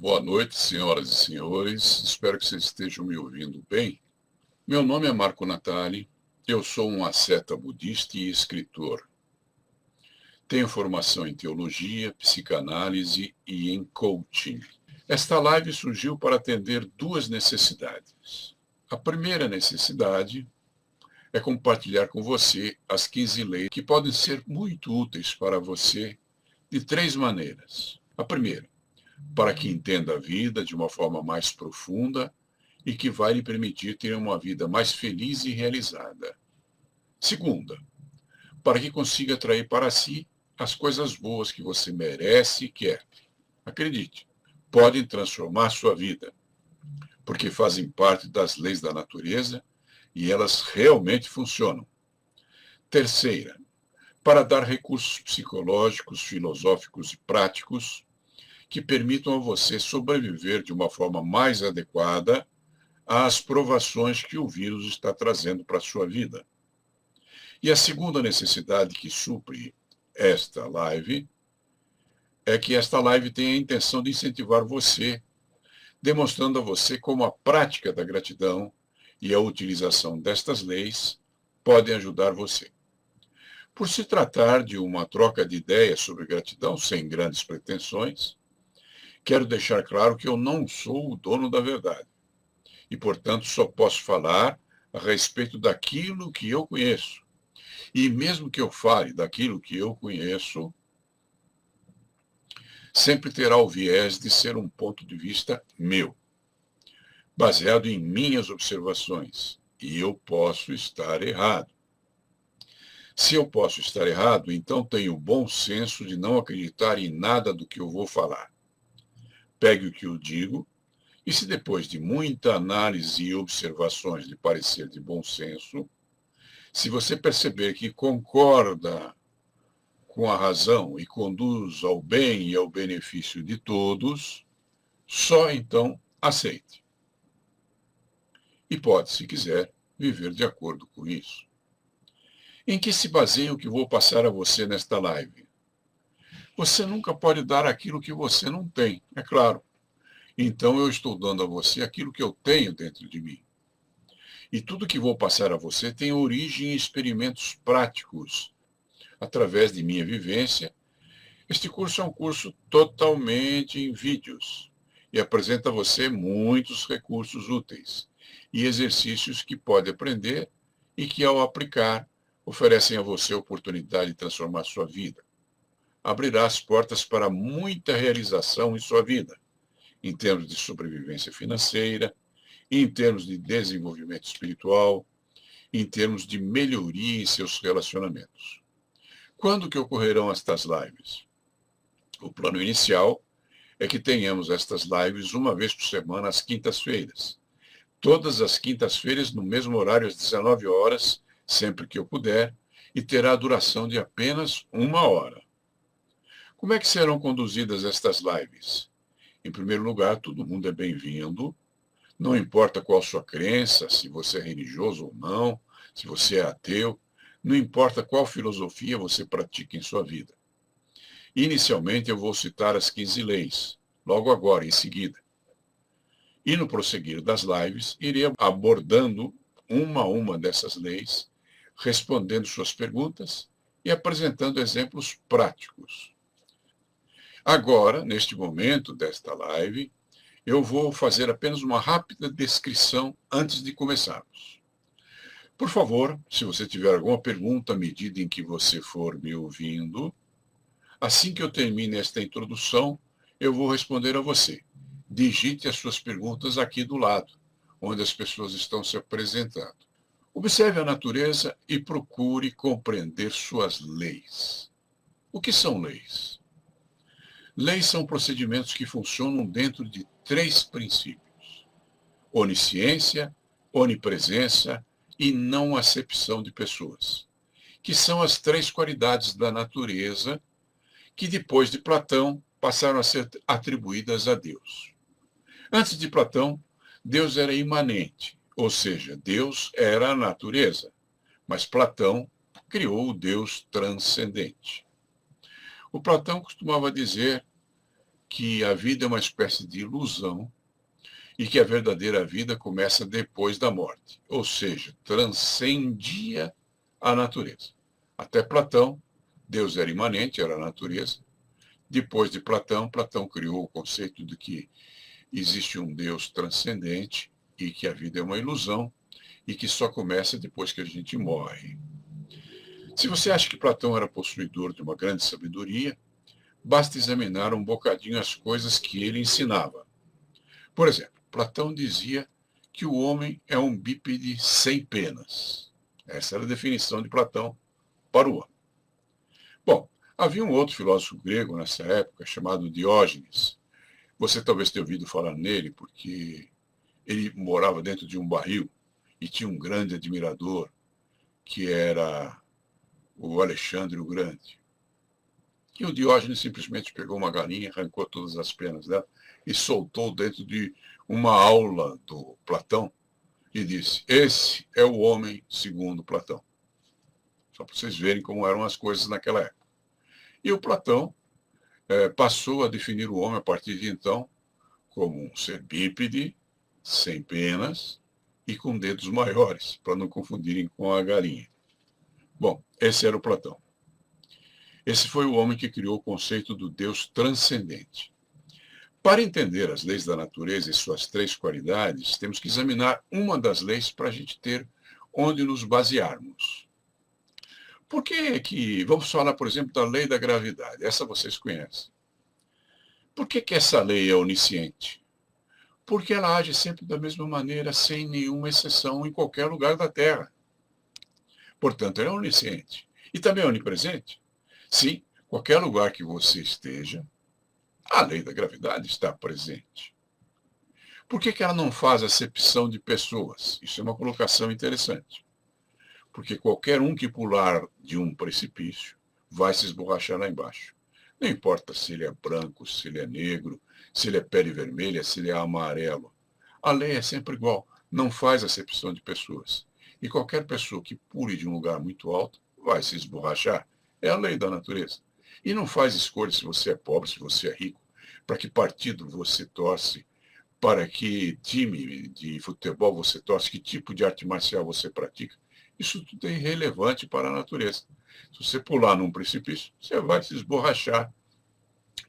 Boa noite, senhoras e senhores. Espero que vocês estejam me ouvindo bem. Meu nome é Marco Natali. Eu sou um asceta budista e escritor. Tenho formação em teologia, psicanálise e em coaching. Esta live surgiu para atender duas necessidades. A primeira necessidade é compartilhar com você as 15 leis que podem ser muito úteis para você de três maneiras. A primeira, para que entenda a vida de uma forma mais profunda e que vai lhe permitir ter uma vida mais feliz e realizada. Segunda, para que consiga atrair para si as coisas boas que você merece e quer. Acredite, podem transformar sua vida, porque fazem parte das leis da natureza e elas realmente funcionam. Terceira, para dar recursos psicológicos, filosóficos e práticos que permitam a você sobreviver de uma forma mais adequada às provações que o vírus está trazendo para a sua vida. E a segunda necessidade que supre esta live é que esta live tem a intenção de incentivar você, demonstrando a você como a prática da gratidão e a utilização destas leis podem ajudar você. Por se tratar de uma troca de ideias sobre gratidão, sem grandes pretensões, quero deixar claro que eu não sou o dono da verdade e, portanto, só posso falar a respeito daquilo que eu conheço. E mesmo que eu fale daquilo que eu conheço, sempre terá o viés de ser um ponto de vista meu, baseado em minhas observações. E eu posso estar errado. Se eu posso estar errado, então tenho o bom senso de não acreditar em nada do que eu vou falar. Pegue o que eu digo, e se depois de muita análise e observações lhe parecer de bom senso, se você perceber que concorda com a razão e conduz ao bem e ao benefício de todos, só então aceite. E pode, se quiser, viver de acordo com isso. Em que se baseia o que vou passar a você nesta live? Você nunca pode dar aquilo que você não tem, é claro. Então eu estou dando a você aquilo que eu tenho dentro de mim. E tudo que vou passar a você tem origem em experimentos práticos, através de minha vivência. Este curso é um curso totalmente em vídeos e apresenta a você muitos recursos úteis e exercícios que pode aprender e que, ao aplicar, oferecem a você a oportunidade de transformar sua vida. Abrirá as portas para muita realização em sua vida, em termos de sobrevivência financeira, em termos de desenvolvimento espiritual, em termos de melhoria em seus relacionamentos. Quando que ocorrerão estas lives? O plano inicial é que tenhamos estas lives uma vez por semana, às quintas-feiras. Todas as quintas-feiras, no mesmo horário, às 19 horas, sempre que eu puder, e terá a duração de apenas 1 hora. Como é que serão conduzidas estas lives? Em primeiro lugar, todo mundo é bem-vindo. Não importa qual sua crença, se você é religioso ou não, se você é ateu, não importa qual filosofia você pratica em sua vida. Inicialmente, eu vou citar as 15 leis, logo agora, em seguida. E no prosseguir das lives, irei abordando uma a uma dessas leis, respondendo suas perguntas e apresentando exemplos práticos. Agora, neste momento desta live, eu vou fazer apenas uma rápida descrição antes de começarmos. Por favor, se você tiver alguma pergunta à medida em que você for me ouvindo, assim que eu termine esta introdução, eu vou responder a você. Digite as suas perguntas aqui do lado, onde as pessoas estão se apresentando. Observe a natureza e procure compreender suas leis. O que são leis? Leis são procedimentos que funcionam dentro de 3 princípios: onisciência, onipresença e não acepção de pessoas, que são as 3 qualidades da natureza que, depois de Platão, passaram a ser atribuídas a Deus. Antes de Platão, Deus era imanente, ou seja, Deus era a natureza, mas Platão criou o Deus transcendente. O Platão costumava dizer que a vida é uma espécie de ilusão e que a verdadeira vida começa depois da morte, ou seja, transcendia a natureza. Até Platão, Deus era imanente, era a natureza. Depois de Platão, Platão criou o conceito de que existe um Deus transcendente e que a vida é uma ilusão e que só começa depois que a gente morre. Se você acha que Platão era possuidor de uma grande sabedoria, basta examinar um bocadinho as coisas que ele ensinava. Por exemplo, Platão dizia que o homem é um bípede sem penas. Essa era a definição de Platão para o homem. Bom, havia um outro filósofo grego nessa época chamado Diógenes. Você talvez tenha ouvido falar nele porque ele morava dentro de um barril e tinha um grande admirador que era o Alexandre o Grande. E o Diógenes simplesmente pegou uma galinha, arrancou todas as penas dela e soltou dentro de uma aula do Platão e disse: esse é o homem segundo Platão. Só para vocês verem como eram as coisas naquela época. E o Platão passou a definir o homem a partir de então como um ser bípede, sem penas e com dedos maiores, para não confundirem com a galinha. Bom, esse era o Platão. Esse foi o homem que criou o conceito do Deus transcendente. Para entender as leis da natureza e suas três qualidades, temos que examinar uma das leis para a gente ter onde nos basearmos. Por que vamos falar, por exemplo, da lei da gravidade? Essa vocês conhecem. Por que essa lei é onisciente? Porque ela age sempre da mesma maneira, sem nenhuma exceção, em qualquer lugar da Terra. Portanto, ela é onisciente. E também é onipresente. Sim, qualquer lugar que você esteja, a lei da gravidade está presente. Por que ela não faz acepção de pessoas? Isso é uma colocação interessante. Porque qualquer um que pular de um precipício vai se esborrachar lá embaixo. Não importa se ele é branco, se ele é negro, se ele é pele vermelha, se ele é amarelo. A lei é sempre igual, não faz acepção de pessoas. E qualquer pessoa que pule de um lugar muito alto vai se esborrachar. É a lei da natureza. E não faz escolha se você é pobre, se você é rico, para que partido você torce, para que time de futebol você torce, que tipo de arte marcial você pratica. Isso tudo é irrelevante para a natureza. Se você pular num precipício, você vai se esborrachar,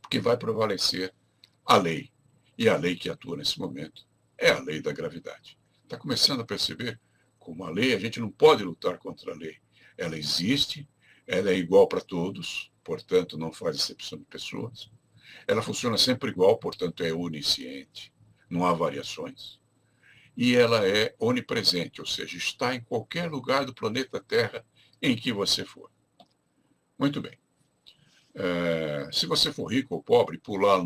porque vai prevalecer a lei. E a lei que atua nesse momento é a lei da gravidade. Está começando a perceber como a lei, a gente não pode lutar contra a lei. Ela existe, ela é igual para todos, portanto não faz exceção de pessoas. Ela funciona sempre igual, portanto é onisciente, não há variações. E ela é onipresente, ou seja, está em qualquer lugar do planeta Terra em que você for. Muito bem. Se você for rico ou pobre, pular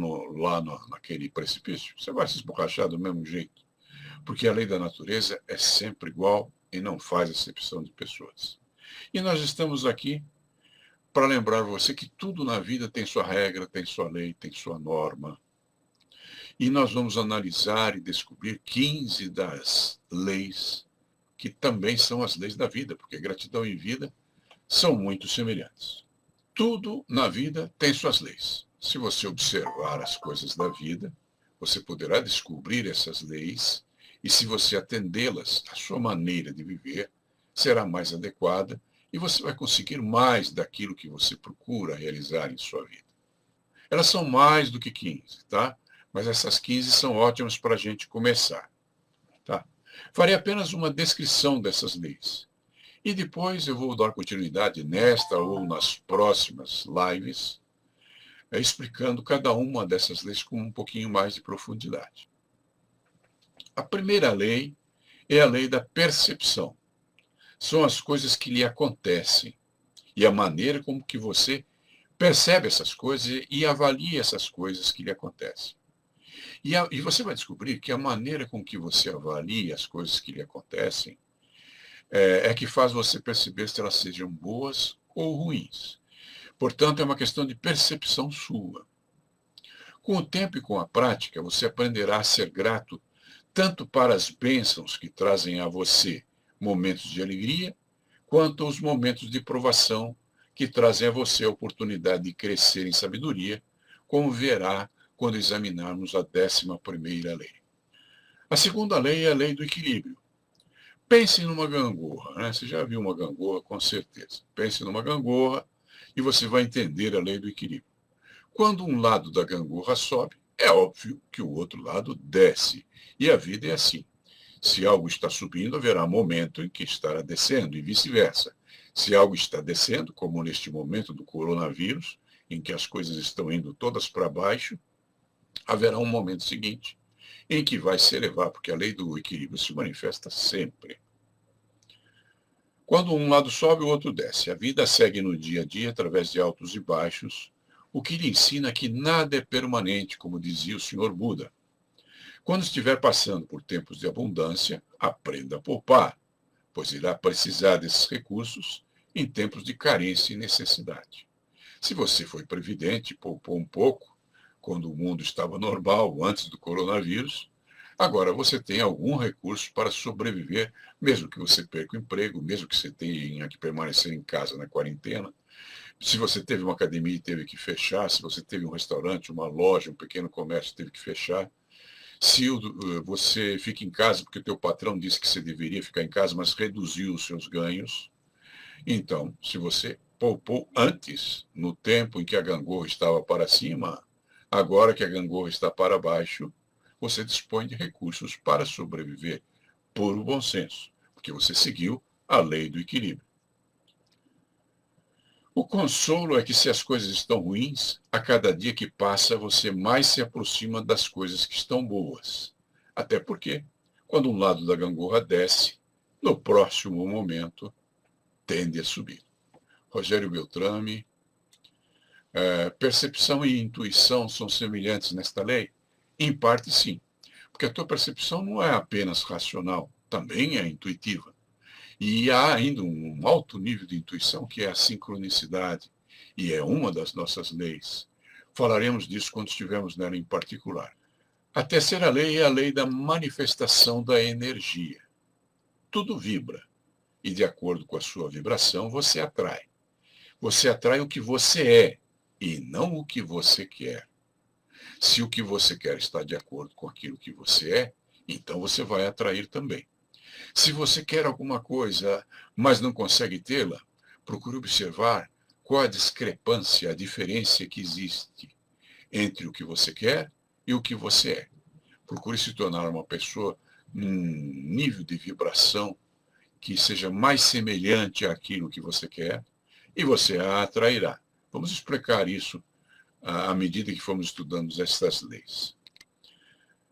naquele precipício, você vai se esborrachar do mesmo jeito. Porque a lei da natureza é sempre igual e não faz acepção de pessoas. E nós estamos aqui para lembrar você que tudo na vida tem sua regra, tem sua lei, tem sua norma. E nós vamos analisar e descobrir 15 das leis que também são as leis da vida, porque gratidão e vida são muito semelhantes. Tudo na vida tem suas leis. Se você observar as coisas da vida, você poderá descobrir essas leis e, se você atendê-las, a sua maneira de viver será mais adequada e você vai conseguir mais daquilo que você procura realizar em sua vida. Elas são mais do que 15, tá? Mas essas 15 são ótimas para a gente começar. Tá? Farei apenas uma descrição dessas leis. E depois eu vou dar continuidade nesta ou nas próximas lives, explicando cada uma dessas leis com um pouquinho mais de profundidade. A primeira lei é a lei da percepção. São as coisas que lhe acontecem e a maneira como que você percebe essas coisas e avalia essas coisas que lhe acontecem. E você vai descobrir que a maneira com que você avalia as coisas que lhe acontecem é que faz você perceber se elas sejam boas ou ruins. Portanto, é uma questão de percepção sua. Com o tempo e com a prática, você aprenderá a ser grato tanto para as bênçãos que trazem a você momentos de alegria, quanto aos momentos de provação que trazem a você a oportunidade de crescer em sabedoria, como verá quando examinarmos a 11ª lei. A segunda lei é a lei do equilíbrio. Pense numa gangorra, né? Você já viu uma gangorra, com certeza. Pense numa gangorra e você vai entender a lei do equilíbrio. Quando um lado da gangorra sobe, é óbvio que o outro lado desce. E a vida é assim. Se algo está subindo, haverá momento em que estará descendo, e vice-versa. Se algo está descendo, como neste momento do coronavírus, em que as coisas estão indo todas para baixo, haverá um momento seguinte em que vai se elevar, porque a lei do equilíbrio se manifesta sempre. Quando um lado sobe, o outro desce. A vida segue no dia a dia através de altos e baixos, o que lhe ensina que nada é permanente, como dizia o Senhor Buda. Quando estiver passando por tempos de abundância, aprenda a poupar, pois irá precisar desses recursos em tempos de carência e necessidade. Se você foi previdente e poupou um pouco, quando o mundo estava normal, antes do coronavírus, agora você tem algum recurso para sobreviver, mesmo que você perca o emprego, mesmo que você tenha que permanecer em casa na quarentena. Se você teve uma academia e teve que fechar, se você teve um restaurante, uma loja, um pequeno comércio teve que fechar, se você fica em casa porque o teu patrão disse que você deveria ficar em casa, mas reduziu os seus ganhos, então, se você poupou antes, no tempo em que a gangorra estava para cima, agora que a gangorra está para baixo, você dispõe de recursos para sobreviver, puro bom senso, porque você seguiu a lei do equilíbrio. O consolo é que se as coisas estão ruins, a cada dia que passa você mais se aproxima das coisas que estão boas. Até porque, quando um lado da gangorra desce, no próximo momento tende a subir. Rogério Beltrame, percepção e intuição são semelhantes nesta lei? Em parte, sim, porque a tua percepção não é apenas racional, também é intuitiva. E há ainda um alto nível de intuição que é a sincronicidade, e é uma das nossas leis. Falaremos disso quando estivermos nela em particular. A terceira lei é a lei da manifestação da energia. Tudo vibra, e de acordo com a sua vibração, você atrai. Você atrai o que você é, e não o que você quer. Se o que você quer está de acordo com aquilo que você é, então você vai atrair também. Se você quer alguma coisa, mas não consegue tê-la, procure observar qual a discrepância, a diferença que existe entre o que você quer e o que você é. Procure se tornar uma pessoa num nível de vibração que seja mais semelhante àquilo que você quer e você a atrairá. Vamos explicar isso à medida que formos estudando estas leis.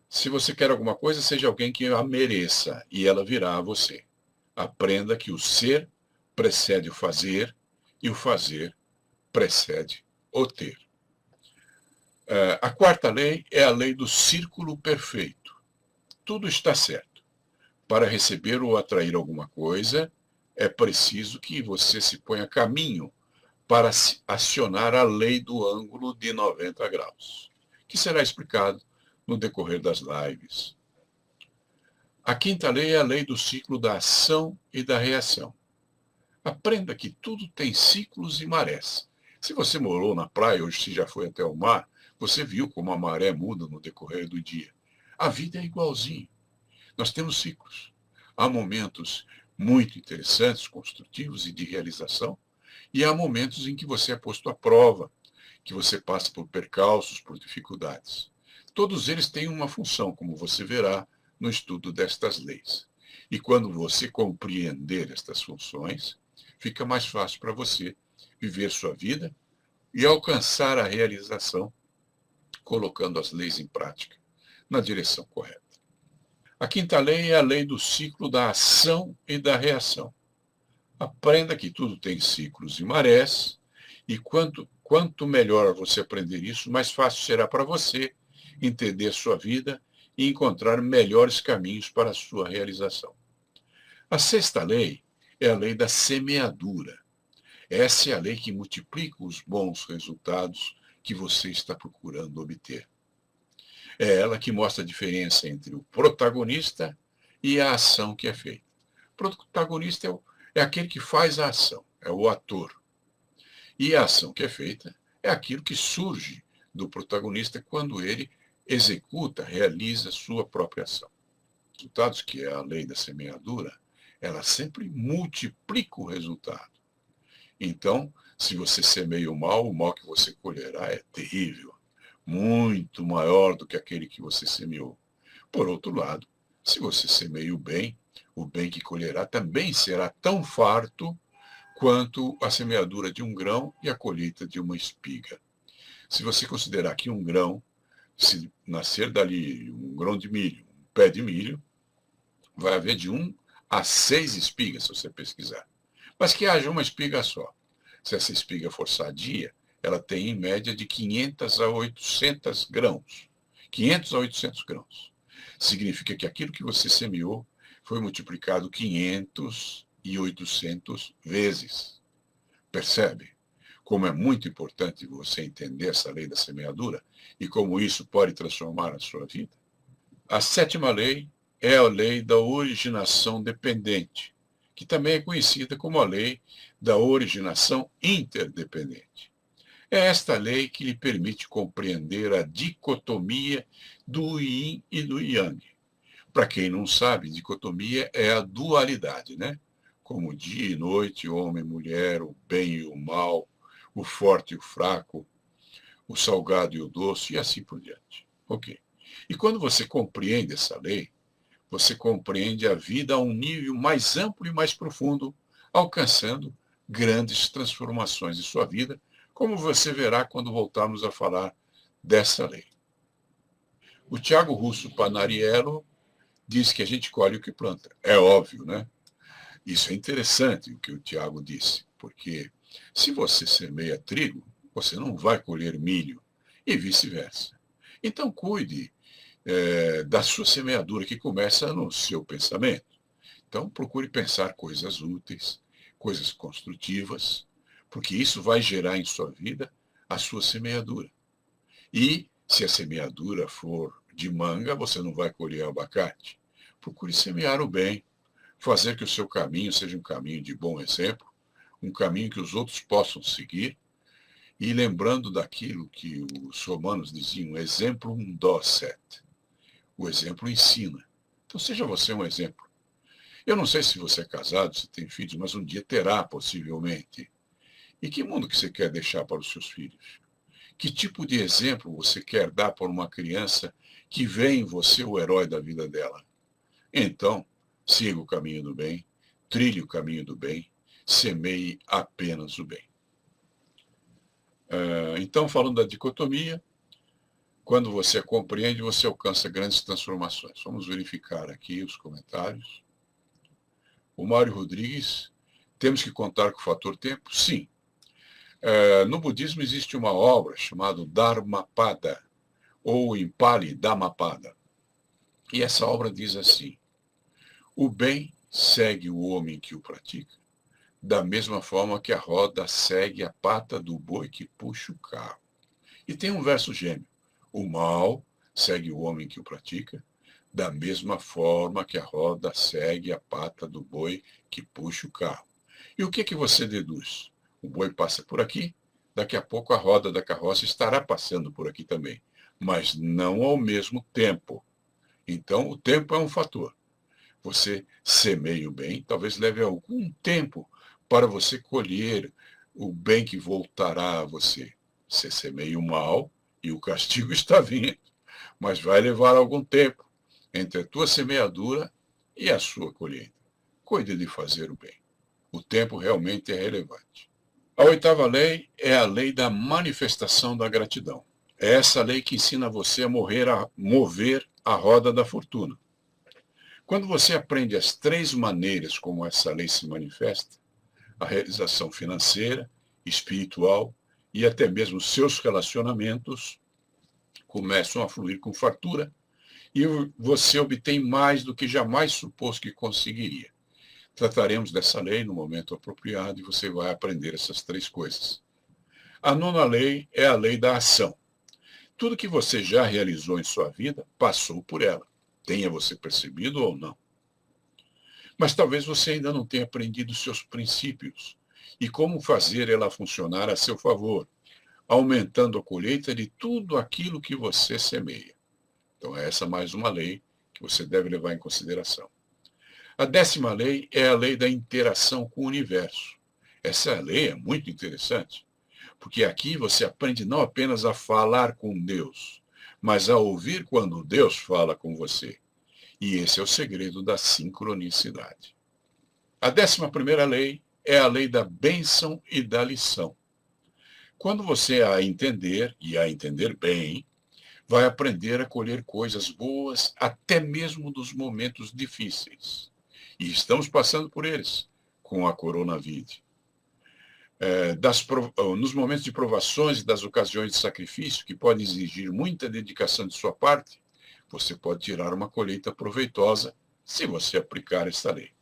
Se você quer alguma coisa, seja alguém que a mereça e ela virá a você. Aprenda que o ser precede o fazer e o fazer precede o ter. A quarta lei é a lei do círculo perfeito. Tudo está certo. Para receber ou atrair alguma coisa, é preciso que você se ponha a caminho para acionar a lei do ângulo de 90 graus, que será explicado no decorrer das lives. A quinta lei é a lei do ciclo da ação e da reação. Aprenda que tudo tem ciclos e marés. Se você morou na praia ou se já foi até o mar, você viu como a maré muda no decorrer do dia. A vida é igualzinho. Nós temos ciclos. Há momentos muito interessantes, construtivos e de realização, e há momentos em que você é posto à prova, que você passa por percalços, por dificuldades. Todos eles têm uma função, como você verá no estudo destas leis. E quando você compreender estas funções, fica mais fácil para você viver sua vida e alcançar a realização, colocando as leis em prática na direção correta. A quinta lei é a lei do ciclo da ação e da reação. Aprenda que tudo tem ciclos e marés, e quanto melhor você aprender isso, mais fácil será para você entender sua vida e encontrar melhores caminhos para a sua realização. A sexta lei é a lei da semeadura. Essa é a lei que multiplica os bons resultados que você está procurando obter. É ela que mostra a diferença entre o protagonista e a ação que é feita. O protagonista é aquele que faz a ação, é o ator. E a ação que é feita é aquilo que surge do protagonista quando ele executa, realiza sua própria ação. Resultados, que é a lei da semeadura, ela sempre multiplica o resultado. Então, se você semeia o mal que você colherá é terrível, muito maior do que aquele que você semeou. Por outro lado, se você semeia o bem que colherá também será tão farto quanto a semeadura de um grão e a colheita de uma espiga. Se você considerar que um grão, se nascer dali um grão de milho, um pé de milho, vai haver de 1 a 6 espigas, se você pesquisar. Mas que haja uma espiga só. Se essa espiga for sadia, ela tem em média de 500 a 800 grãos. 500 a 800 grãos. Significa que aquilo que você semeou foi multiplicado 500 e 800 vezes. Percebe? Como é muito importante você entender essa lei da semeadura e como isso pode transformar a sua vida. A 7ª lei é a lei da originação dependente, que também é conhecida como a lei da originação interdependente. É esta lei que lhe permite compreender a dicotomia do yin e do yang. Para quem não sabe, dicotomia é a dualidade, né? Como dia e noite, homem e mulher, o bem e o mal, o forte e o fraco, o salgado e o doce, e assim por diante. Ok. E quando você compreende essa lei, você compreende a vida a um nível mais amplo e mais profundo, alcançando grandes transformações em sua vida, como você verá quando voltarmos a falar dessa lei. O Tiago Russo Panariello diz que a gente colhe o que planta. É óbvio, né? Isso é interessante o que o Tiago disse, porque se você semeia trigo, você não vai colher milho, e vice-versa. Então cuide da sua semeadura, que começa no seu pensamento. Então procure pensar coisas úteis, coisas construtivas, porque isso vai gerar em sua vida a sua semeadura. E se a semeadura for de manga, você não vai colher abacate. Procure semear o bem, fazer que o seu caminho seja um caminho de bom exemplo, um caminho que os outros possam seguir, e lembrando daquilo que os romanos diziam, exemplo docet. O exemplo ensina. Então seja você um exemplo. Eu não sei se você é casado, se tem filhos, mas um dia terá, possivelmente. E que mundo que você quer deixar para os seus filhos? Que tipo de exemplo você quer dar para uma criança que vê em você o herói da vida dela? Então, siga o caminho do bem, trilhe o caminho do bem, semeie apenas o bem. Então, falando da dicotomia, quando você compreende, você alcança grandes transformações. Vamos verificar aqui os comentários. O Mário Rodrigues, temos que contar com o fator tempo? Sim. No budismo existe uma obra chamada Dharmapada, ou em Pali, Dhammapada. E essa obra diz assim: o bem segue o homem que o pratica, da mesma forma que a roda segue a pata do boi que puxa o carro. E tem um verso gêmeo: o mal segue o homem que o pratica, da mesma forma que a roda segue a pata do boi que puxa o carro. E o que você deduz? O boi passa por aqui, daqui a pouco a roda da carroça estará passando por aqui também, mas não ao mesmo tempo. Então, o tempo é um fator. Você semeia o bem, talvez leve algum tempo para você colher o bem que voltará a você. Você semeia o mal e o castigo está vindo, mas vai levar algum tempo entre a tua semeadura e a sua colheita. Cuide de fazer o bem. O tempo realmente é relevante. A 8ª lei é a lei da manifestação da gratidão. É essa lei que ensina você a mover a roda da fortuna. Quando você aprende as 3 maneiras como essa lei se manifesta, a realização financeira, espiritual e até mesmo seus relacionamentos começam a fluir com fartura e você obtém mais do que jamais supôs que conseguiria. Trataremos dessa lei no momento apropriado e você vai aprender essas 3 coisas. A 9ª lei é a lei da ação. Tudo que você já realizou em sua vida passou por ela, tenha você percebido ou não. Mas talvez você ainda não tenha aprendido seus princípios e como fazer ela funcionar a seu favor. aumentando a colheita de tudo aquilo que você semeia. Então, essa é mais uma lei que você deve levar em consideração. A 10ª lei é a lei da interação com o universo. Essa lei é muito interessante, porque aqui você aprende não apenas a falar com Deus, mas a ouvir quando Deus fala com você. E esse é o segredo da sincronicidade. A 11ª lei é a lei da bênção e da lição. Quando você a entender, e a entender bem, vai aprender a colher coisas boas até mesmo dos momentos difíceis. E estamos passando por eles com a coronavírus. Nos momentos de provações e das ocasiões de sacrifício, que podem exigir muita dedicação de sua parte, você pode tirar uma colheita proveitosa se você aplicar esta lei.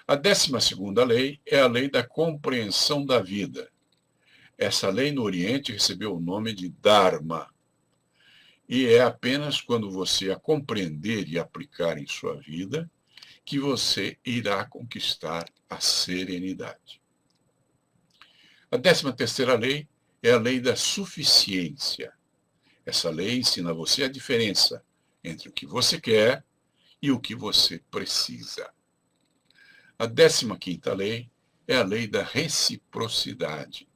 A 12ª lei é a lei da compreensão da vida. Essa lei no Oriente recebeu o nome de Dharma. E é apenas quando você a compreender e aplicar em sua vida que você irá conquistar a serenidade. A 13ª lei é a lei da suficiência. Essa lei ensina você a diferença entre o que você quer e o que você precisa. A 15ª lei é a lei da reciprocidade.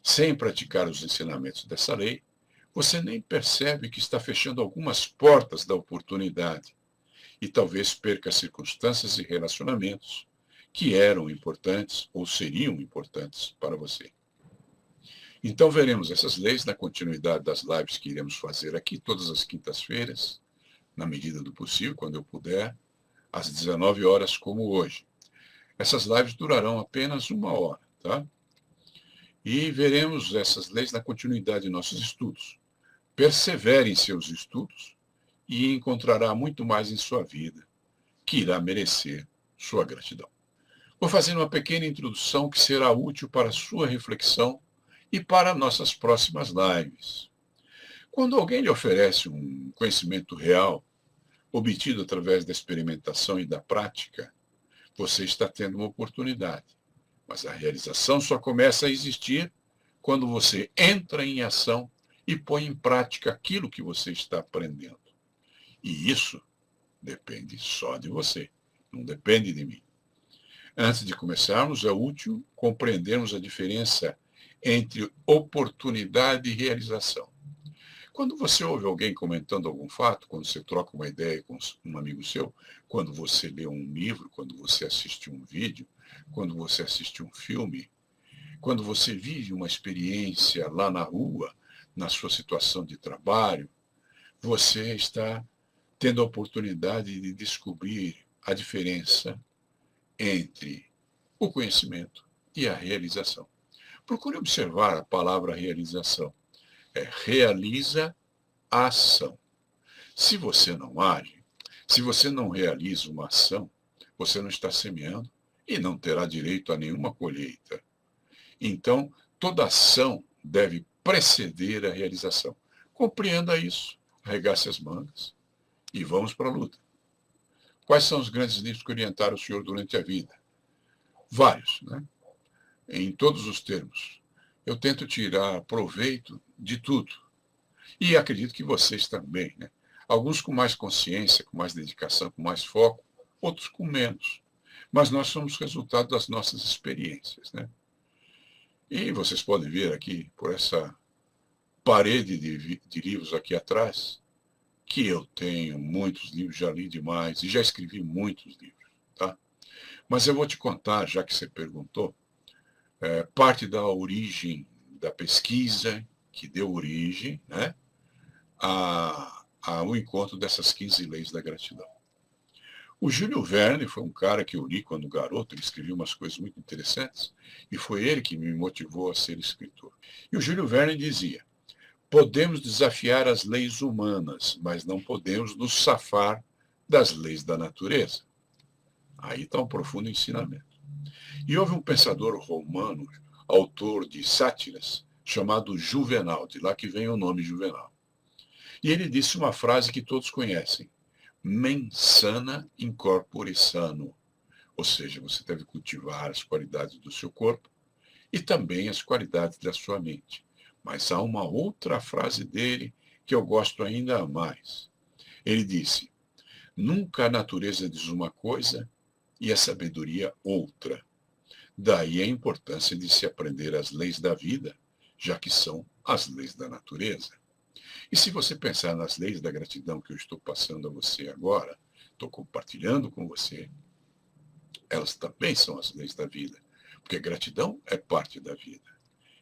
Sem praticar os ensinamentos dessa lei, você nem percebe que está fechando algumas portas da oportunidade e talvez perca circunstâncias e relacionamentos que eram importantes ou seriam importantes para você. Então veremos essas leis na continuidade das lives que iremos fazer aqui todas as quintas-feiras, na medida do possível, quando eu puder, às 19 horas como hoje. Essas lives durarão apenas 1 hora, tá? E veremos essas leis na continuidade de nossos estudos. Persevere em seus estudos e encontrará muito mais em sua vida que irá merecer sua gratidão. Vou fazer uma pequena introdução que será útil para a sua reflexão e para nossas próximas lives. Quando alguém lhe oferece um conhecimento real, obtido através da experimentação e da prática, você está tendo uma oportunidade. Mas a realização só começa a existir quando você entra em ação e põe em prática aquilo que você está aprendendo. E isso depende só de você, não depende de mim. Antes de começarmos, é útil compreendermos a diferença entre oportunidade e realização. Quando você ouve alguém comentando algum fato, quando você troca uma ideia com um amigo seu, quando você lê um livro, quando você assiste um vídeo, quando você assiste um filme, quando você vive uma experiência lá na rua, na sua situação de trabalho, você está tendo a oportunidade de descobrir a diferença entre o conhecimento e a realização. Procure observar a palavra realização. Realiza a ação. Se você não age, se você não realiza uma ação, você não está semeando e não terá direito a nenhuma colheita. Então, toda ação deve preceder a realização. Compreenda isso, arregace as mangas e vamos para a luta. Quais são os grandes livros que orientaram o senhor durante a vida? Vários, né? Em todos os termos. Eu tento tirar proveito de tudo. E acredito que vocês também, né? Alguns com mais consciência, com mais dedicação, com mais foco, outros com menos. Mas nós somos resultado das nossas experiências, né? E vocês podem ver aqui, por essa parede de livros aqui atrás, que eu tenho muitos livros, já li demais e já escrevi muitos livros, tá? Mas eu vou te contar, já que você perguntou, parte da origem da pesquisa que deu origem, né, ao encontro dessas 15 leis da gratidão. O Júlio Verne foi um cara que eu li quando garoto, ele escrevia umas coisas muito interessantes, e foi ele que me motivou a ser escritor. E o Júlio Verne dizia: podemos desafiar as leis humanas, mas não podemos nos safar das leis da natureza. Aí está um profundo ensinamento. E houve um pensador romano, autor de sátiras, chamado Juvenal, de lá que vem o nome Juvenal. E ele disse uma frase que todos conhecem: mens sana in corpore sano. Ou seja, você deve cultivar as qualidades do seu corpo e também as qualidades da sua mente, Mas há uma outra frase dele que eu gosto ainda mais. Ele disse: nunca a natureza diz uma coisa e a sabedoria outra. Daí a importância de se aprender as leis da vida, já que são as leis da natureza. E se você pensar nas leis da gratidão que eu estou passando a você agora, estou compartilhando com você, elas também são as leis da vida, porque gratidão é parte da vida.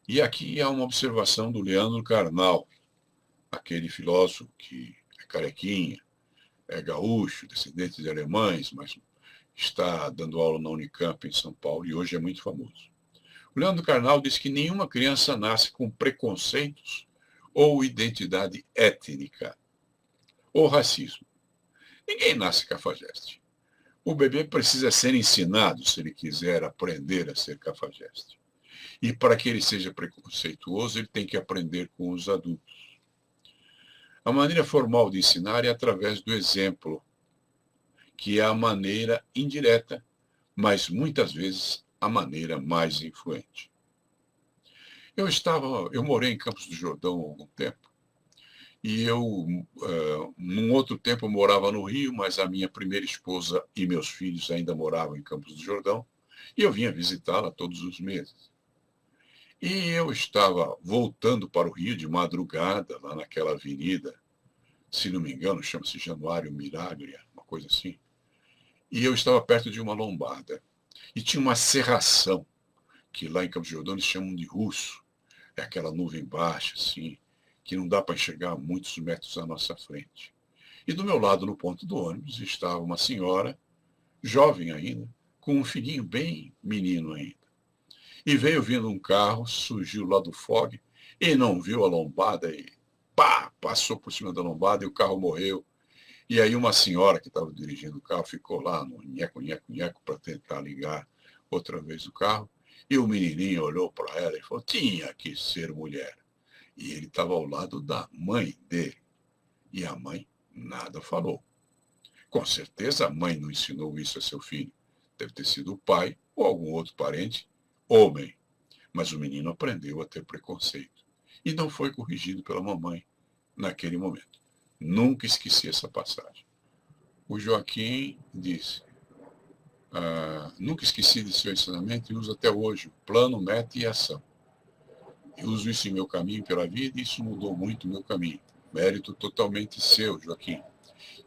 E aqui há uma observação do Leandro Carnal, aquele filósofo que é carequinha, é gaúcho, descendente de alemães, mas está dando aula na Unicamp em São Paulo e hoje é muito famoso. O Leandro Carnal diz que nenhuma criança nasce com preconceitos ou identidade étnica ou racismo. Ninguém nasce cafajeste. O bebê precisa ser ensinado se ele quiser aprender a ser cafajeste. E para que ele seja preconceituoso, ele tem que aprender com os adultos. A maneira formal de ensinar é através do exemplo, que é a maneira indireta, mas muitas vezes a maneira mais influente. Eu morei em Campos do Jordão há algum tempo, e num outro tempo, eu morava no Rio, mas a minha primeira esposa e meus filhos ainda moravam em Campos do Jordão, e eu vinha visitá-la todos os meses. E eu estava voltando para o Rio de madrugada, lá naquela avenida, se não me engano, chama-se Januário Miraglia, uma coisa assim. E eu estava perto de uma lombada. E tinha uma serração, que lá em Campos do Jordão eles chamam de russo. É aquela nuvem baixa, assim, que não dá para enxergar muitos metros à nossa frente. E do meu lado, no ponto do ônibus, estava uma senhora, jovem ainda, com um filhinho bem menino ainda. E veio vindo um carro, surgiu lá do fog, e não viu a lombada, e pá, passou por cima da lombada e o carro morreu. E aí uma senhora que estava dirigindo o carro ficou lá no nheco, nheco, nheco para tentar ligar outra vez o carro. E o menininho olhou para ela e falou, tinha que ser mulher. E ele estava ao lado da mãe dele. E a mãe nada falou. Com certeza a mãe não ensinou isso a seu filho. Deve ter sido o pai ou algum outro parente, homem. Mas o menino aprendeu a ter preconceito. E não foi corrigido pela mamãe naquele momento. Nunca esqueci essa passagem. O Joaquim disse, nunca esqueci de seu ensinamento e uso até hoje plano, meta e ação. Eu uso isso em meu caminho pela vida e isso mudou muito o meu caminho. Mérito totalmente seu, Joaquim.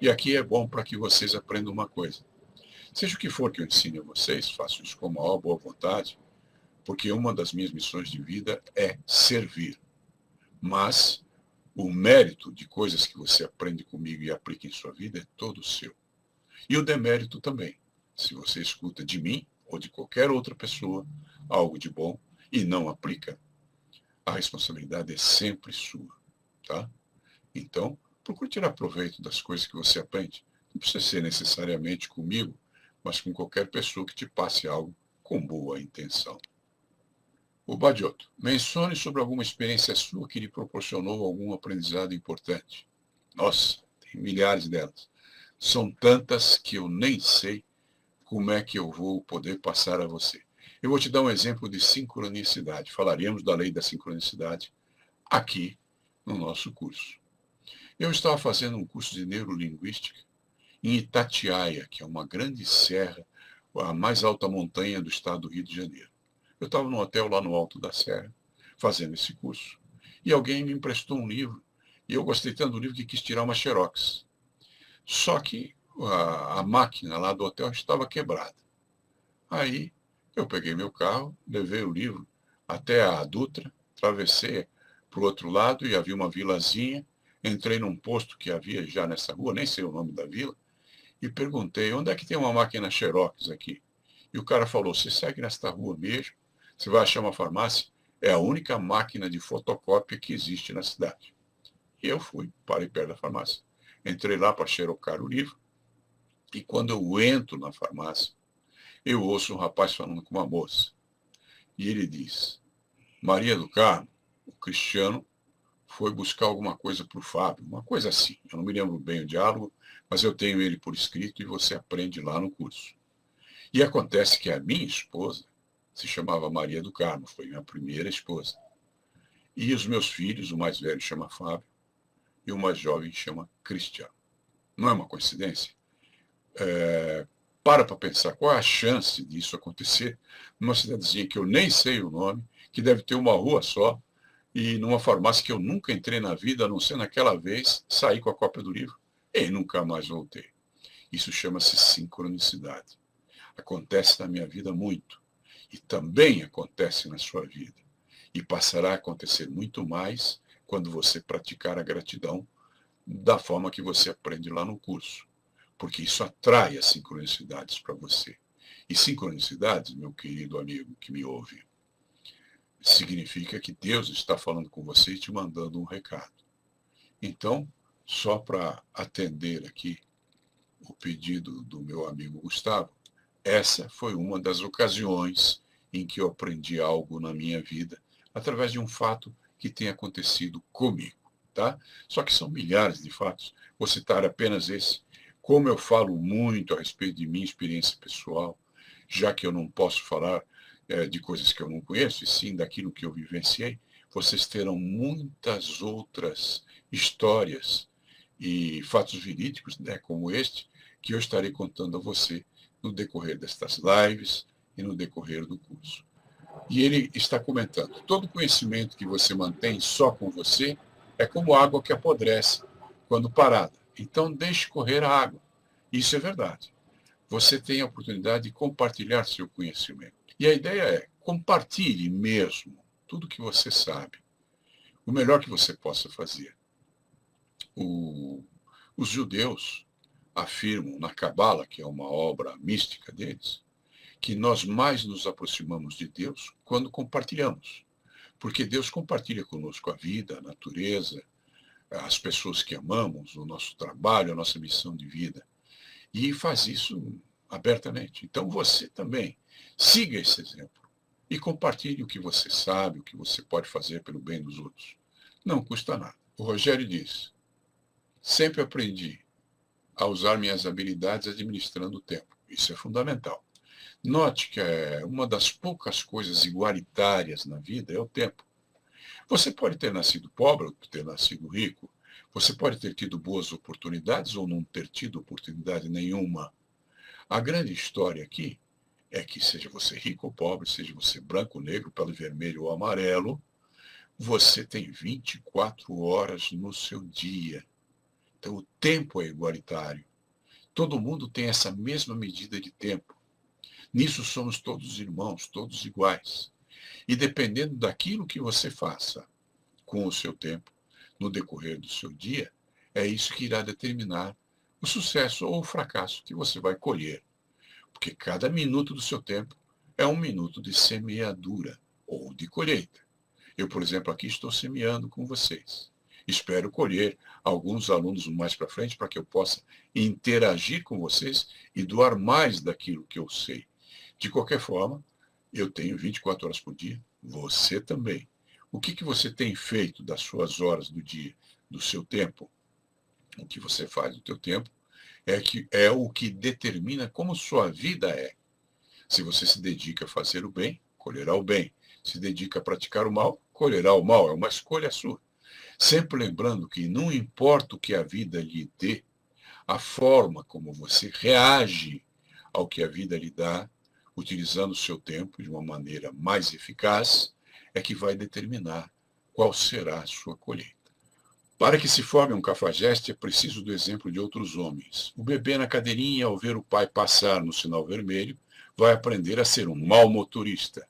E aqui é bom para que vocês aprendam uma coisa. Seja o que for que eu ensine a vocês, faço isso com a maior boa vontade, porque uma das minhas missões de vida é servir. Mas o mérito de coisas que você aprende comigo e aplica em sua vida é todo seu. E o demérito também. Se você escuta de mim ou de qualquer outra pessoa algo de bom e não aplica, a responsabilidade é sempre sua, tá? Então, procure tirar proveito das coisas que você aprende. Não precisa ser necessariamente comigo, mas com qualquer pessoa que te passe algo com boa intenção. O Badiotto, mencione sobre alguma experiência sua que lhe proporcionou algum aprendizado importante. Nossa, tem milhares delas. São tantas que eu nem sei como é que eu vou poder passar a você. Eu vou te dar um exemplo de sincronicidade. Falaremos da lei da sincronicidade aqui no nosso curso. Eu estava fazendo um curso de neurolinguística em Itatiaia, que é uma grande serra, a mais alta montanha do estado do Rio de Janeiro. Eu estava num hotel lá no alto da serra, fazendo esse curso, e alguém me emprestou um livro, e eu gostei tanto do livro que quis tirar uma xerox. Só que a máquina lá do hotel estava quebrada. Aí eu peguei meu carro, levei o livro até a Dutra, atravessei para o outro lado e havia uma vilazinha, entrei num posto que havia já nessa rua, nem sei o nome da vila, e perguntei, onde é que tem uma máquina xerox aqui? E o cara falou, você segue nesta rua mesmo, você vai achar uma farmácia, é a única máquina de fotocópia que existe na cidade. E eu fui, parei perto da farmácia, entrei lá para xerocar o livro, e quando eu entro na farmácia, eu ouço um rapaz falando com uma moça. E ele diz, Maria do Carmo, o Cristiano foi buscar alguma coisa para o Fábio, uma coisa assim. Eu não me lembro bem o diálogo, mas eu tenho ele por escrito e você aprende lá no curso. E acontece que a minha esposa se chamava Maria do Carmo, foi minha primeira esposa. E os meus filhos, o mais velho chama Fábio e o mais jovem chama Cristiano. Não é uma coincidência? Para pensar qual é a chance disso acontecer numa cidadezinha que eu nem sei o nome, que deve ter uma rua só, e numa farmácia que eu nunca entrei na vida, a não ser naquela vez, saí com a cópia do livro e nunca mais voltei. Isso chama-se sincronicidade. Acontece na minha vida muito. E também acontece na sua vida. E passará a acontecer muito mais quando você praticar a gratidão da forma que você aprende lá no curso. Porque isso atrai as sincronicidades para você. E sincronicidades, meu querido amigo que me ouve, significa que Deus está falando com você e te mandando um recado. Então, só para atender aqui o pedido do meu amigo Gustavo, essa foi uma das ocasiões em que eu aprendi algo na minha vida, através de um fato que tem acontecido comigo, tá? Só que são milhares de fatos, vou citar apenas esse. Como eu falo muito a respeito de minha experiência pessoal, já que eu não posso falar de coisas que eu não conheço, e sim daquilo que eu vivenciei, vocês terão muitas outras histórias e fatos verídicos, né, como este, que eu estarei contando a você no decorrer destas lives e no decorrer do curso. E ele está comentando: todo conhecimento que você mantém só com você é como água que apodrece quando parada. Então, deixe correr a água. Isso é verdade. Você tem a oportunidade de compartilhar seu conhecimento. E a ideia é: compartilhe mesmo tudo que você sabe. O melhor que você possa fazer. Os judeus afirmam na Cabala, que é uma obra mística deles, que nós mais nos aproximamos de Deus quando compartilhamos. Porque Deus compartilha conosco a vida, a natureza, as pessoas que amamos, o nosso trabalho, a nossa missão de vida. E faz isso abertamente. Então você também siga esse exemplo e compartilhe o que você sabe, o que você pode fazer pelo bem dos outros. Não custa nada. O Rogério diz: sempre aprendi a usar minhas habilidades administrando o tempo. Isso é fundamental. Note que uma das poucas coisas igualitárias na vida é o tempo. Você pode ter nascido pobre ou ter nascido rico. Você pode ter tido boas oportunidades ou não ter tido oportunidade nenhuma. A grande história aqui é que, seja você rico ou pobre, seja você branco, negro, pele vermelho ou amarelo, você tem 24 horas no seu dia. Então, o tempo é igualitário. Todo mundo tem essa mesma medida de tempo. Nisso somos todos irmãos, todos iguais. E dependendo daquilo que você faça com o seu tempo, no decorrer do seu dia, é isso que irá determinar o sucesso ou o fracasso que você vai colher. Porque cada minuto do seu tempo é um minuto de semeadura ou de colheita. Eu, por exemplo, aqui estou semeando com vocês. Espero colher alguns alunos mais para frente para que eu possa interagir com vocês e doar mais daquilo que eu sei. De qualquer forma, eu tenho 24 horas por dia, você também. O que você tem feito das suas horas do dia, do seu tempo? O que você faz do teu tempo é o que determina como sua vida é. Se você se dedica a fazer o bem, colherá o bem. Se dedica a praticar o mal, colherá o mal. É uma escolha sua. Sempre lembrando que não importa o que a vida lhe dê, a forma como você reage ao que a vida lhe dá, utilizando o seu tempo de uma maneira mais eficaz, é que vai determinar qual será a sua colheita. Para que se forme um cafajeste, é preciso do exemplo de outros homens. O bebê na cadeirinha, ao ver o pai passar no sinal vermelho, vai aprender a ser um mau motorista.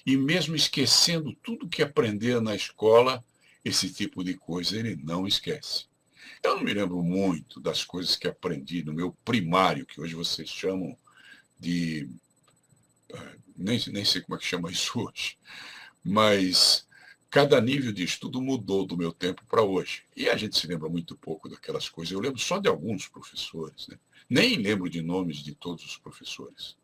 E mesmo esquecendo tudo que aprendeu na escola, esse tipo de coisa ele não esquece. Eu não me lembro muito das coisas que aprendi no meu primário, que hoje vocês chamam de... nem sei como é que chama isso hoje. Mas cada nível de estudo mudou do meu tempo para hoje. E a gente se lembra muito pouco daquelas coisas. Eu lembro só de alguns professores, né? Nem lembro de nomes de todos os professores.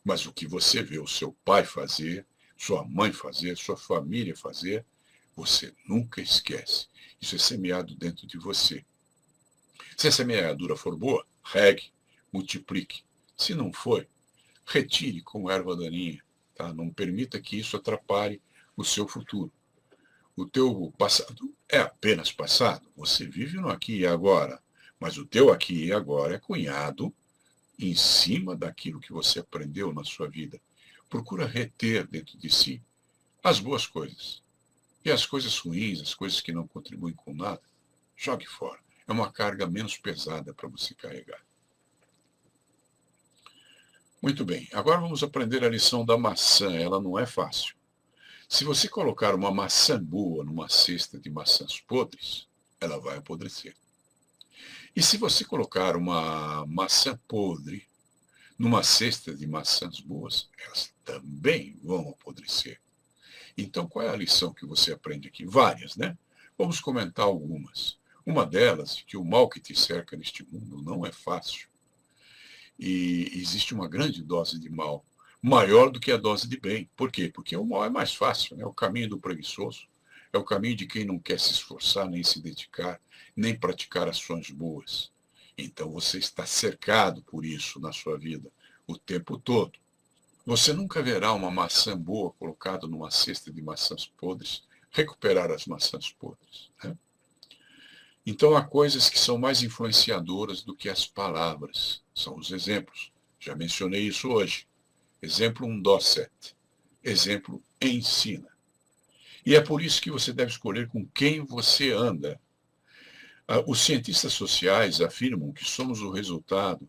Mas o que você vê o seu pai fazer, sua mãe fazer, sua família fazer, você nunca esquece. Isso é semeado dentro de você. Se a semeadura for boa, regue, multiplique. Se não for, retire como erva daninha. Tá? Não permita que isso atrapalhe o seu futuro. O teu passado é apenas passado. Você vive no aqui e agora. Mas o teu aqui e agora é cunhado em cima daquilo que você aprendeu na sua vida. Procura reter dentro de si as boas coisas. E as coisas ruins, as coisas que não contribuem com nada, jogue fora. É uma carga menos pesada para você carregar. Muito bem, agora vamos aprender a lição da maçã. Ela não é fácil. Se você colocar uma maçã boa numa cesta de maçãs podres, ela vai apodrecer. E se você colocar uma maçã podre numa cesta de maçãs boas, elas também vão apodrecer. Então, qual é a lição que você aprende aqui? Várias, né? Vamos comentar algumas. Uma delas, que o mal que te cerca neste mundo não é fácil. E existe uma grande dose de mal, maior do que a dose de bem. Por quê? Porque o mal é mais fácil, né? É o caminho do preguiçoso, é o caminho de quem não quer se esforçar, nem se dedicar, nem praticar ações boas. Então você está cercado por isso na sua vida o tempo todo. Você nunca verá uma maçã boa colocada numa cesta de maçãs podres recuperar as maçãs podres, né? Então há coisas que são mais influenciadoras do que as palavras. São os exemplos. Já mencionei isso hoje. Exemplo um docet. Exemplo ensina. E é por isso que você deve escolher com quem você anda. Os cientistas sociais afirmam que somos o resultado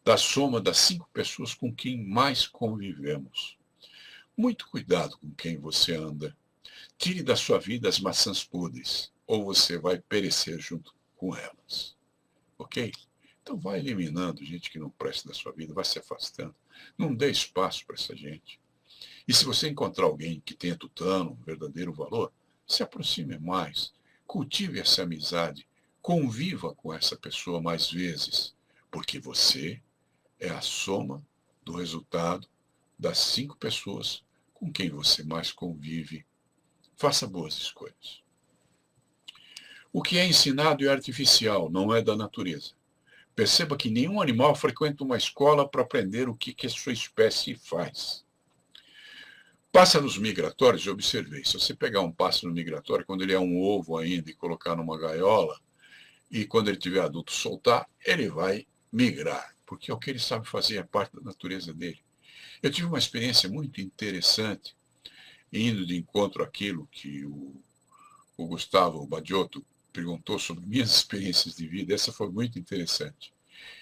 da soma das 5 pessoas com quem mais convivemos. Muito cuidado com quem você anda. Tire da sua vida as maçãs podres, ou você vai perecer junto com elas. Ok? Então vai eliminando gente que não presta da sua vida, vai se afastando. Não dê espaço para essa gente. E se você encontrar alguém que tenha tutano, um verdadeiro valor, se aproxime mais. Cultive essa amizade. Conviva com essa pessoa mais vezes. Porque você é a soma do resultado das 5 pessoas com quem você mais convive. Faça boas escolhas. O que é ensinado é artificial, não é da natureza. Perceba que nenhum animal frequenta uma escola para aprender o que a sua espécie faz. Pássaros migratórios, eu observei. Se você pegar um pássaro migratório, quando ele é um ovo ainda, e colocar numa gaiola, e quando ele tiver adulto soltar, ele vai migrar, porque é o que ele sabe fazer, é parte da natureza dele. Eu tive uma experiência muito interessante, indo de encontro àquilo que o Gustavo Badiotto perguntou sobre minhas experiências de vida. Essa foi muito interessante.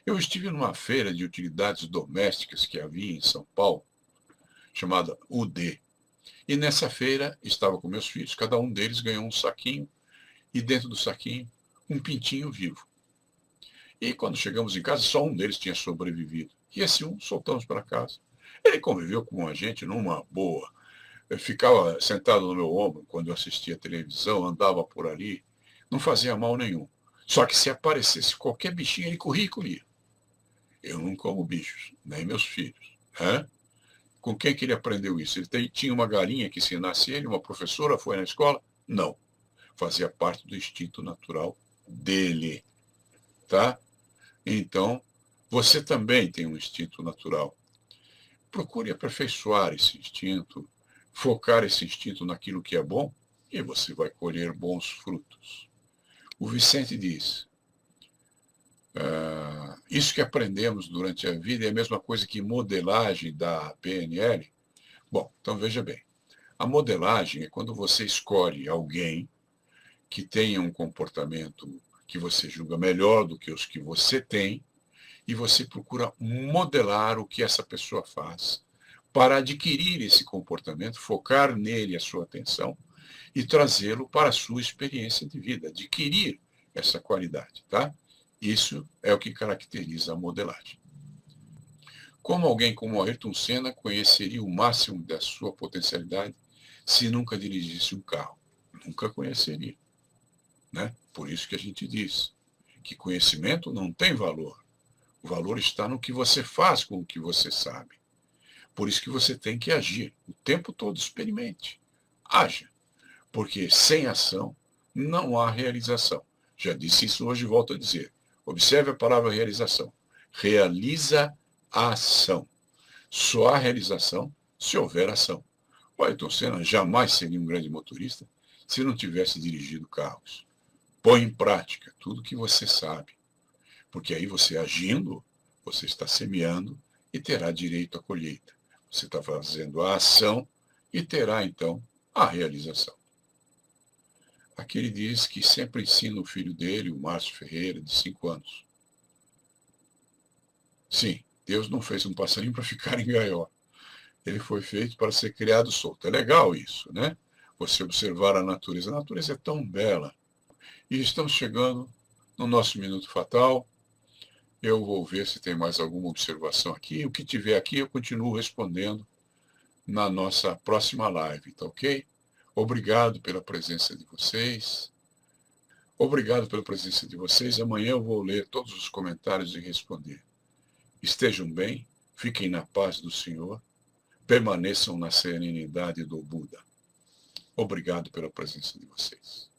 Eu estive numa feira de utilidades domésticas que havia em São Paulo, chamada UD. E nessa feira estava com meus filhos, cada um deles ganhou um saquinho, e dentro do saquinho, um pintinho vivo. E quando chegamos em casa, só um deles tinha sobrevivido. E esse um soltamos para casa. Ele conviveu com a gente numa boa. Eu ficava sentado no meu ombro quando eu assistia a televisão, andava por ali, não fazia mal nenhum. Só que se aparecesse qualquer bichinho, ele corria e comia. Eu não como bichos, nem meus filhos. Né? Com quem que ele aprendeu isso? Ele tinha uma galinha que ensinasse ele, uma professora foi na escola? Não. Fazia parte do instinto natural dele. Tá? Então, você também tem um instinto natural. Procure aperfeiçoar esse instinto, focar esse instinto naquilo que é bom, e você vai colher bons frutos. O Vicente diz, isso que aprendemos durante a vida é a mesma coisa que modelagem da PNL. Bom, então veja bem, a modelagem é quando você escolhe alguém que tenha um comportamento que você julga melhor do que os que você tem, e você procura modelar o que essa pessoa faz para adquirir esse comportamento, focar nele a sua atenção e trazê-lo para a sua experiência de vida, adquirir essa qualidade, tá? Isso é o que caracteriza a modelagem. Como alguém como Ayrton Senna conheceria o máximo da sua potencialidade se nunca dirigisse um carro? Nunca conheceria, né? Por isso que a gente diz que conhecimento não tem valor. O valor está no que você faz com o que você sabe. Por isso que você tem que agir. O tempo todo experimente. Haja. Porque sem ação não há realização. Já disse isso hoje e volto a dizer. Observe a palavra realização. Realiza a ação. Só há realização se houver ação. O Ayrton Senna jamais seria um grande motorista se não tivesse dirigido carros. Põe em prática tudo que você sabe, porque aí você agindo, você está semeando e terá direito à colheita. Você está fazendo a ação e terá, então, a realização. Aqui ele diz que sempre ensina o filho dele, o Márcio Ferreira, de 5 anos. Sim, Deus não fez um passarinho para ficar em gaiola. Ele foi feito para ser criado solto. É legal isso, né? Você observar a natureza. A natureza é tão bela. E estamos chegando no nosso minuto fatal. Eu vou ver se tem mais alguma observação aqui. O que tiver aqui, eu continuo respondendo na nossa próxima live, tá ok? Obrigado pela presença de vocês. Obrigado pela presença de vocês. Amanhã eu vou ler todos os comentários e responder. Estejam bem, fiquem na paz do Senhor, permaneçam na serenidade do Buda. Obrigado pela presença de vocês.